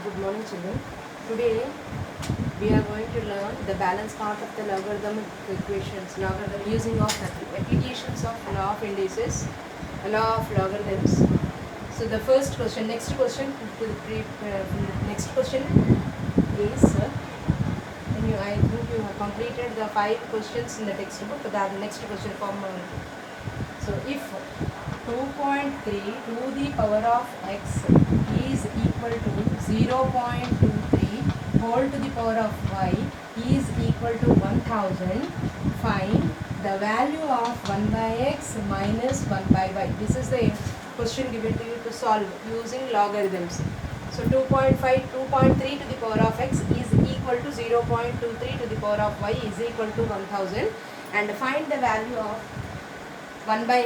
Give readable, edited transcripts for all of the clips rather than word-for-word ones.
Good morning, children. Today we are going to learn the balance part of the logarithmic equations, logarithm using of applications of law of indices, law of logarithms. So the first question, next question to the next question is, I think you have completed the 5 questions in the textbook. The next question form. So if 2.3 to the power of x is equal to 0.23 whole to the power of y is equal to 1000, find the value of 1 by x minus 1 by y. This is the question given to you to solve using logarithms. So 2.3 to the power of x is equal to 0.23 to the power of y is equal to 1000, and find the value of 1 by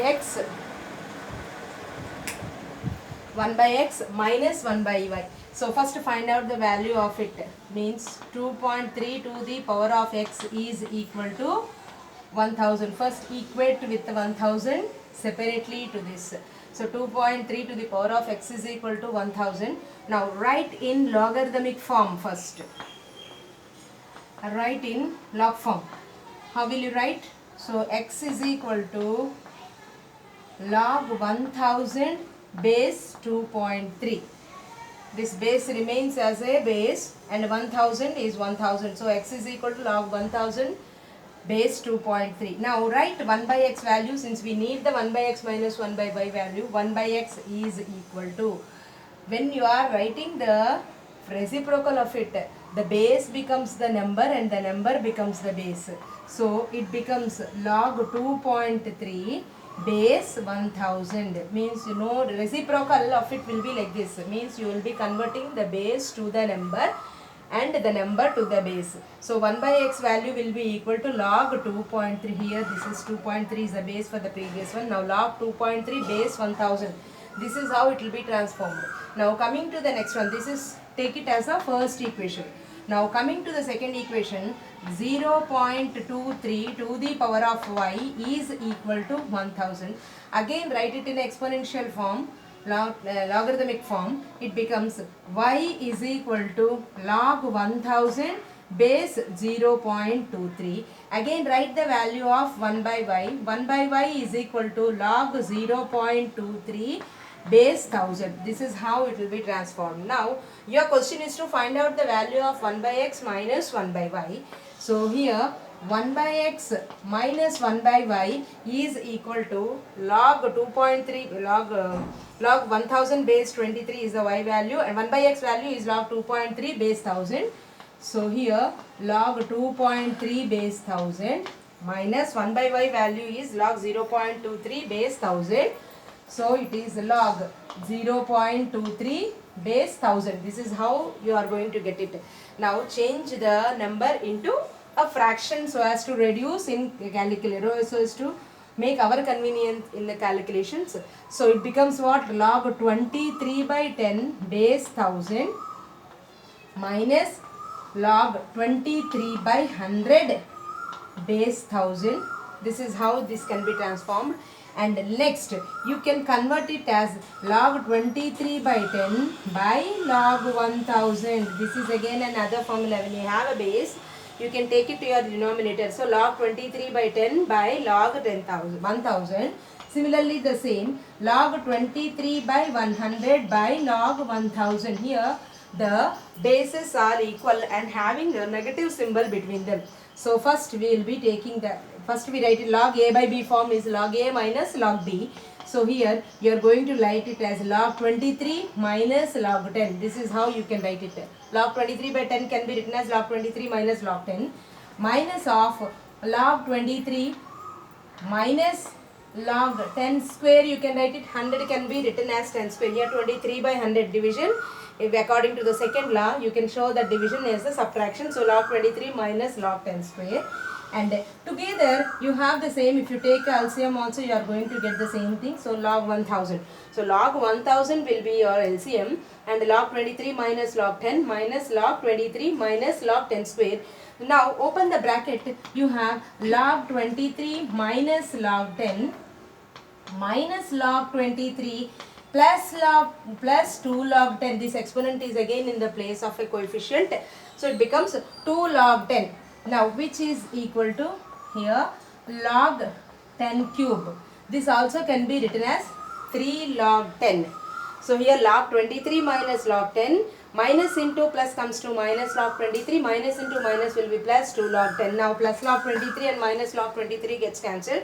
x minus 1 by y. So first find out the value of it. Means 2.3 to the power of x is equal to 1000. First equate with 1000 separately to this. So 2.3 to the power of x is equal to 1000. Now write in logarithmic form first. Write in log form. How will you write? So x is equal to log 1000 base 2.3. This base remains as a base and 1000 is 1000. So x is equal to log 1000 base 2.3. Now write 1 by x value. Since we need the 1 by x minus 1 by y value, 1 by x is equal to, when you are writing the reciprocal of it, the base becomes the number and the number becomes the base. So it becomes log 2.3 base 1000. Means reciprocal of it will be like this. Means you will be converting the base to the number and the number to the base. So 1 by x value will be equal to log 2.3. Here this is 2.3 is the base for the previous one. Now log 2.3 base 1000. This is how it will be transformed. Now coming to the next one, this is, take it as a first equation. Now coming to the second equation, 0.23 to the power of y is equal to 1000. Again write it in exponential form, logarithmic form. It becomes y is equal to log 1000 base 0.23. Again write the value of 1 by y. 1 by y is equal to log 0.23 base 1000. This is how it will be transformed. Now your question is to find out the value of 1 by x minus 1 by y. So here 1 by x minus 1 by y is equal to log 2.3 log 1000 base 23 is the y value, and 1 by x value is log 2.3 base 1000. So here log 2.3 base 1000 minus 1 by y value is log 0.23 base 1000. So it is log 0.23 base 1000. This is how you are going to get it. Now change the number into a fraction so as to reduce in calculator, so as to make our convenience in the calculations. So it becomes what? Log 23 by 10 base 1000 minus log 23 by 100 base 1000. This is how this can be transformed. And next you can convert it as log 23 by 10 by log 1000. This is again another formula. When you have a base, you can take it to your denominator. So log 23 by 10 by log 1000. Similarly the same, log 23 by 100 by log 1000. Here the bases are equal and having a negative symbol between them. So first we will be taking the, first we write it log a by b form is log a minus log b. So here you are going to write it as log 23 minus log 10. This is how you can write it. Log 23 by 10 can be written as log 23 minus log 10, minus of log 23 minus log 10 square. You can write it, 100 can be written as 10 square. Here 23 by 100 division. If according to the second law, you can show that division as a subtraction. So log 23 minus log 10 square. And together you have the same. If you take LCM also, you are going to get the same thing. So log 1000. So log 1000 will be your LCM, and log 23 minus log 10 minus log 23 minus log 10 square. Now open the bracket. You have log 23 minus log 10 minus log 23 plus 2 log 10. This exponent is again in the place of a coefficient. So it becomes 2 log 10. Now which is equal to here log 10 cube. This also can be written as 3 log 10. So here log 23 minus log 10, minus into plus comes to minus log 23, minus into minus will be plus 2 log 10. Now plus log 23 and minus log 23 gets cancelled.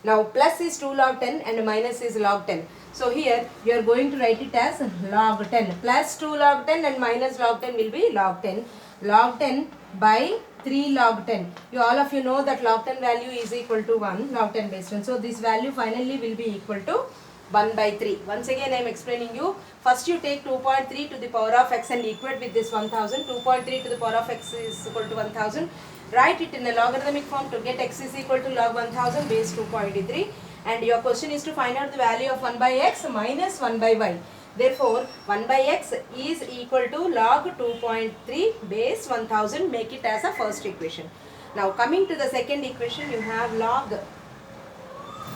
Now plus is 2 log 10 and minus is log 10. So here you are going to write it as log 10. Plus 2 log 10 and minus log 10 will be log 10. Log 10 by 3 log 10. All of you know that log 10 value is equal to 1 log 10 base 10. So this value finally will be equal to 1 by 3. Once again I am explaining you. First you take 2.3 to the power of x and equate with this 1000. 2.3 to the power of x is equal to 1000. Write it in a logarithmic form to get x is equal to log 1000 base 2.3. And your question is to find out the value of 1 by x minus 1 by y. Therefore 1 by x is equal to log 2.3 base 1000. Make it as a first equation. Now coming to the second equation, you have log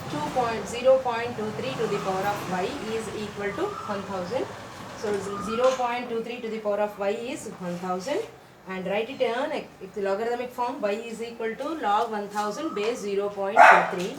0.23 to the power of y is equal to 1000. So 0.23 to the power of y is 1000, and write it in logarithmic form. Y is equal to log 1000 base 0.23.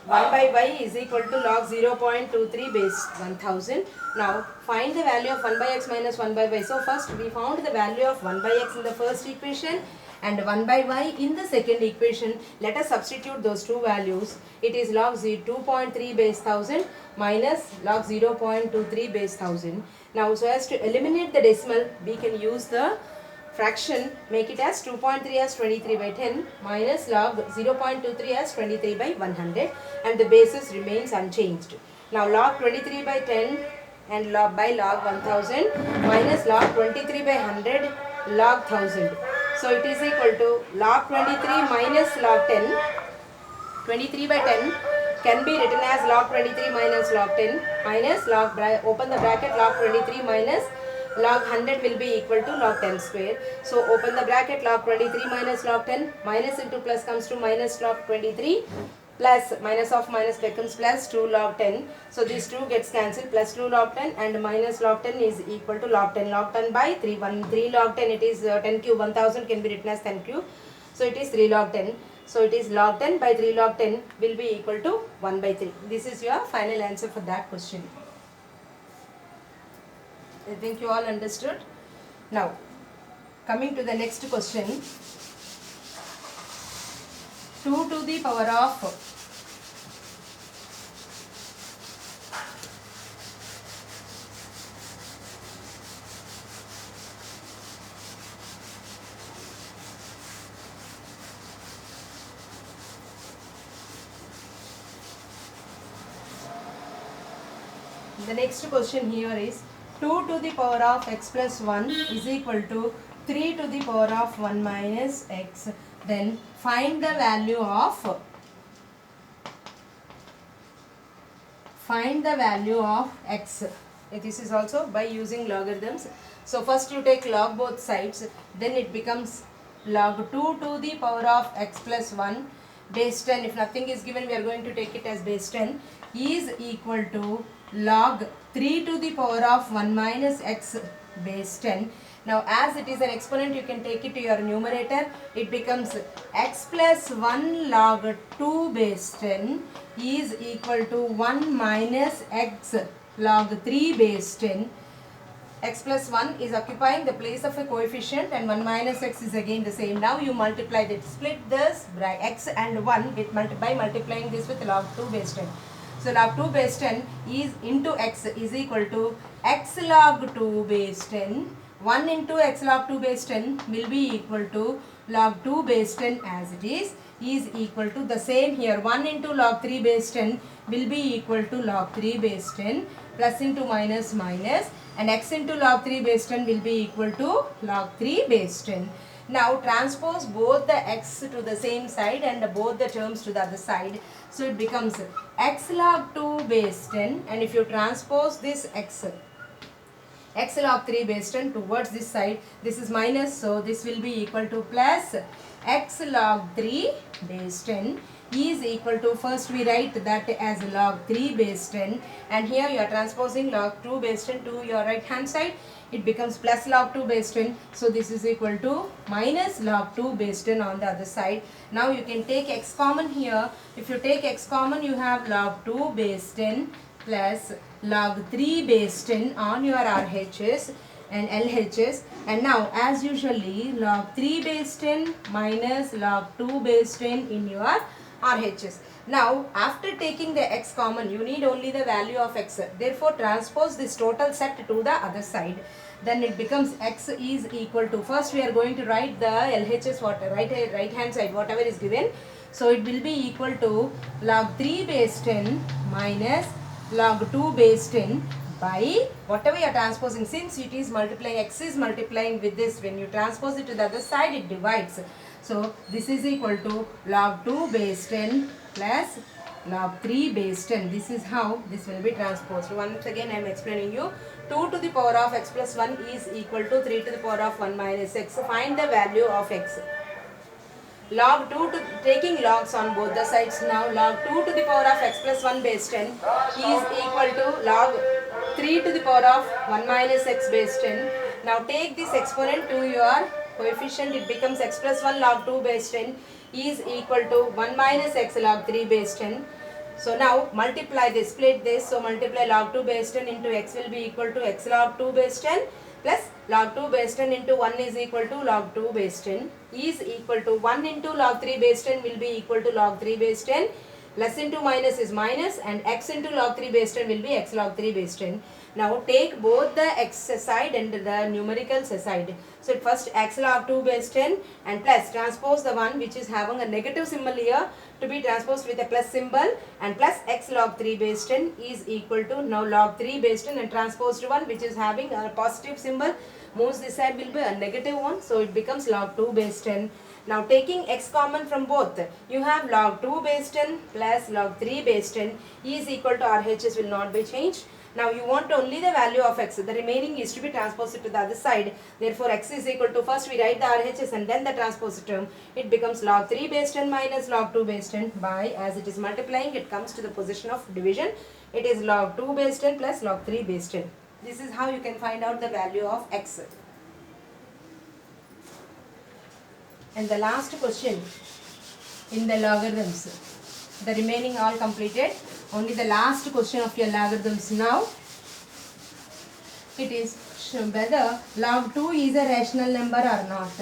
1 by y is equal to log 0.23 base 1000. Now find the value of 1 by x minus 1 by y. So first we found the value of 1 by x in the first equation and 1 by y in the second equation. Let us substitute those two values. It is log 2.3 base 1000 minus log 0.23 base 1000. Now so as to eliminate the decimal, we can use the fraction. Make it as 2.3 as 23 by 10 minus log 0.23 as 23 by 100, and the basis remains unchanged. Now log 23 by 10 and log by log 1000 minus log 23 by 100 log 1000. So it is equal to log 23 minus log 10. 23 by 10 can be written as log 23 minus log 10 minus log, open the bracket, log 23 minus log 100 will be equal to log 10 square. So open the bracket, log 23 minus log 10, minus into plus comes to minus log 23, plus minus of minus becomes plus 2 log 10. So this 2 gets cancelled, plus 2 log 10 and minus log 10 is equal to log 10. Log 10 by 3, 3 log 10, it is 10 cube, 1000 can be written as 10 cube. So it is 3 log 10. So it is log 10 by 3 log 10 will be equal to 1 by 3. This is your final answer for that question. I think you all understood. Now coming to the next question. 2 to the power of the next question here is 2 to the power of x plus 1 is equal to 3 to the power of 1 minus x. Then find the value of x. This is also by using logarithms. So first you take log both sides, then it becomes log 2 to the power of x plus 1 base 10. If nothing is given, we are going to take it as base 10 is equal to log 3 to the power of 1 minus x base 10. Now as it is an exponent, you can take it to your numerator. It becomes x plus 1 log 2 base 10 is equal to 1 minus x log 3 base 10. X plus 1 is occupying the place of a coefficient and 1 minus x is again the same. Now you multiply that, split this by x and 1 with by multiplying this with log 2 base 10. So log 2 base 10 is into x is equal to x log 2 base 10. 1 into x log 2 base 10 will be equal to log 2 base 10 as it is equal to the same here. 1 into log 3 base 10 will be equal to log 3 base 10, plus into minus minus, and x into log 3 base 10 will be equal to log 3 base 10. Now transpose both the x to the same side and both the terms to the other side. So it becomes x log 2 base 10, and if you transpose this x log 3 base 10 towards this side, this is minus, so this will be equal to plus x log 3 base 10 is equal to, first we write that as log 3 base 10, and here you are transposing log 2 base 10 to your right hand side. It becomes plus log 2 base 10. So this is equal to minus log 2 base 10 on the other side. Now you can take x common here. If you take x common, you have log 2 base 10 plus log 3 base 10 on your RHS and LHS. And now as usually log 3 base 10 minus log 2 base 10 in your RHS. Now after taking the x common, you need only the value of x. Therefore transpose this total set to the other side. Then it becomes x is equal to, first we are going to write the LHS right hand side whatever is given. So it will be equal to log 3 base 10 minus log 2 base 10 by whatever you are transposing. Since it is multiplying, x is multiplying with this, when you transpose it to the other side it divides. So this is equal to log 2 base 10 plus log 3 base 10. This is how this will be transposed. Once again I am explaining you. 2 to the power of x plus 1 is equal to 3 to the power of 1 minus x. Find the value of x. Log 2 to, taking logs on both the sides now, log 2 to the power of x plus 1 base 10 is equal to log 3 to the power of 1 minus x base 10. Now take this exponent to your coefficient, it becomes x plus 1 log 2 base 10 is equal to 1 minus x log 3 base 10. So now multiply this, split this, so multiply log 2 base 10 into x will be equal to x log 2 base 10 plus log 2 base 10 into 1 is equal to log 2 base 10 is equal to 1 into log 3 base 10 will be equal to log 3 base 10, plus into minus is minus, and x into log 3 base 10 will be x log 3 base 10. Now take both the x side and the numericals aside. So first x log 2 base 10 and plus transpose the one which is having a negative symbol here to be transposed with a plus symbol, and plus x log 3 base 10 is equal to now log 3 base 10 and transposed one which is having a positive symbol moves this side will be a negative one, so it becomes log 2 base 10. Now taking x common from both, you have log 2 base 10 plus log 3 base 10 is equal to RHS will not be changed. Now you want only the value of x, the remaining is to be transposed to the other side. Therefore x is equal to, first we write the RHS and then the transposed term. It becomes log 3 base 10 minus log 2 base 10 by, as it is multiplying it comes to the position of division. It is log 2 base 10 plus log 3 base 10. This is how you can find out the value of x. And the last question in the logarithms, the remaining all completed, only the last question of your logarithms now. It is whether log 2 is a rational number or not,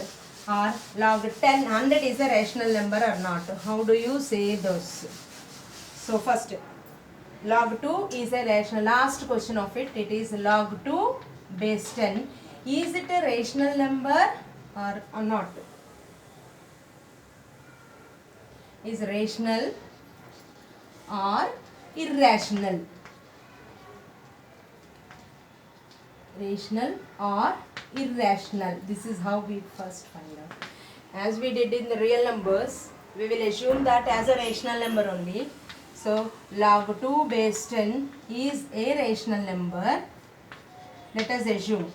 or log 100 is a rational number or not. How do you say those? So first, log 2 is a rational, last question of it, it is log 2 base 10. Is it a rational number or not? Is rational or irrational? Rational or irrational? This is how we first find out. As we did in the real numbers, we will assume that as a rational number only. So log 2 base 10 is a rational number. Let us assume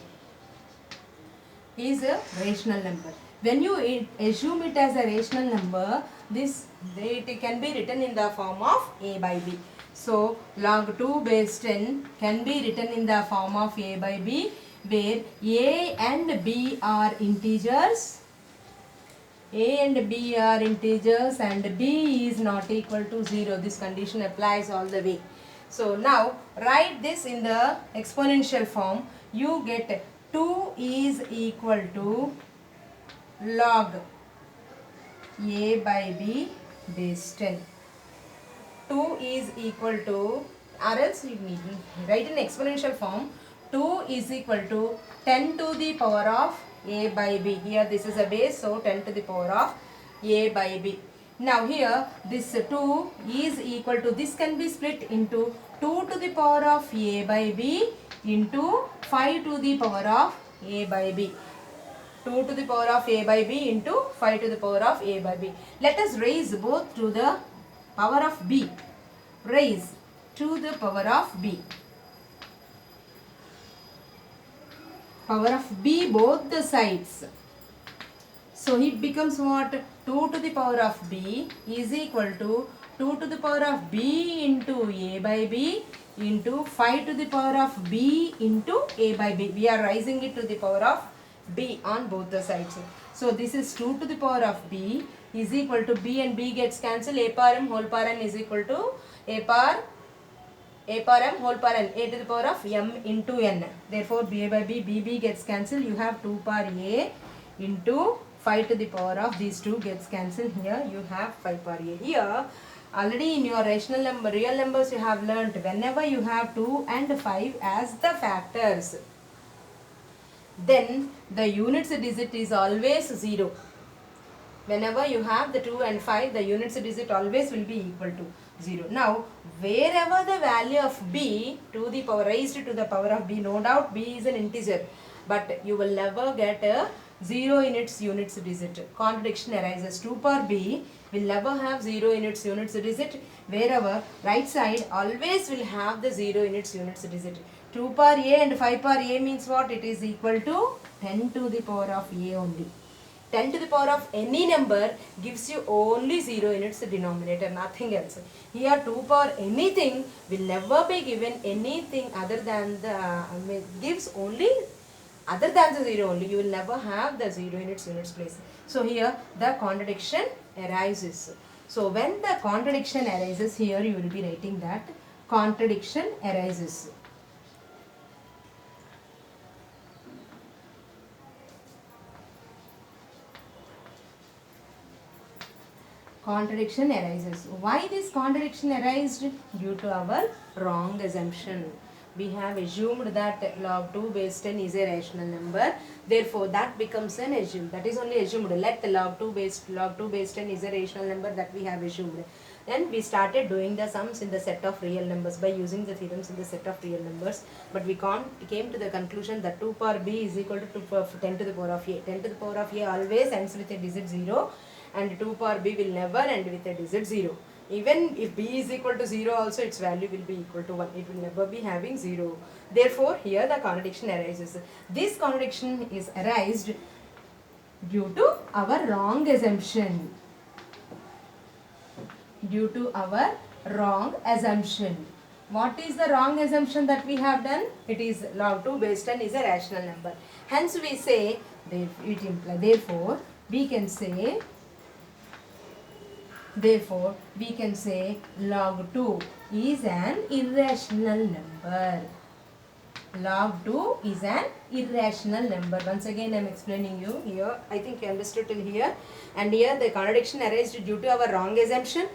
is a rational number. When you assume it as a rational number, it can be written in the form of a by b. So log 2 base 10 can be written in the form of a by b, where a and b are integers. A and b are integers and b is not equal to 0. This condition applies all the way. So now write this in the exponential form. You get 2 is equal to log a by b base 10. 2 is equal to, or else you need write in exponential form. 2 is equal to 10 to the power of a by b. Here this is a base, so 10 to the power of a by b. Now here this 2 is equal to, this can be split into 2 to the power of a by b into 5 to the power of a by b. 2 to the power of a by b into 5 to the power of a by b. Let us raise both to the power of b. Raise to the power of b. Power of b both the sides. So it becomes what? 2 to the power of b is equal to 2 to the power of b into a by b into 5 to the power of b into a by b. We are raising it to the power of b on both the sides. So this is 2 to the power of b is equal to b and b gets cancelled. A power m whole power n is equal to a power m whole power n, a to the power of m into n. Therefore b by b, b gets cancelled. You have 2 power a into 5 to the power of these 2 gets cancelled. Here you have 5 power a. Here already in your rational number, real numbers you have learnt, whenever you have 2 and 5 as the factors, then the units digit is always 0. Whenever you have the 2 and 5, the units digit always will be equal to 0. Now, wherever the value of b to the power raised to the power of b, no doubt b is an integer, but you will never get a 0 in its units digit. Contradiction arises. 2 power b will never have 0 in its units digit, wherever right side always will have the 0 in its units digit. 2 power a and 5 power a means what? It is equal to 10 to the power of a only. 10 to the power of any number gives you only 0 in its denominator, nothing else. Here 2 power anything will never be given anything other than the, gives only other than the 0 only. You will never have the 0 in its units place. So here the contradiction arises. So when the contradiction arises, here you will be writing that contradiction arises. Contradiction arises. Why this contradiction arised? Due to our wrong assumption. We have assumed that log 2 base 10 is a rational number. Therefore, that becomes an assume. That is only assumed. Let log 2 base 10 is a rational number that we have assumed. Then we started doing the sums in the set of real numbers by using the theorems in the set of real numbers. But we came to the conclusion that 2 power b is equal to 10 to the power of a. 10 to the power of a always ends with a digit 0. And 2 power b will never end with a digit 0. Even if b is equal to 0 also, its value will be equal to 1. It will never be having 0. Therefore, here the contradiction arises. This contradiction is arised due to our wrong assumption. Due to our wrong assumption. What is the wrong assumption that we have done? It is log 2 base 10 is a rational number. Hence we say, therefore we can say log 2 is an irrational number. Log 2 is an irrational number. Once again I am explaining you here. I think you understood till here. And here the contradiction arises due to our wrong assumption.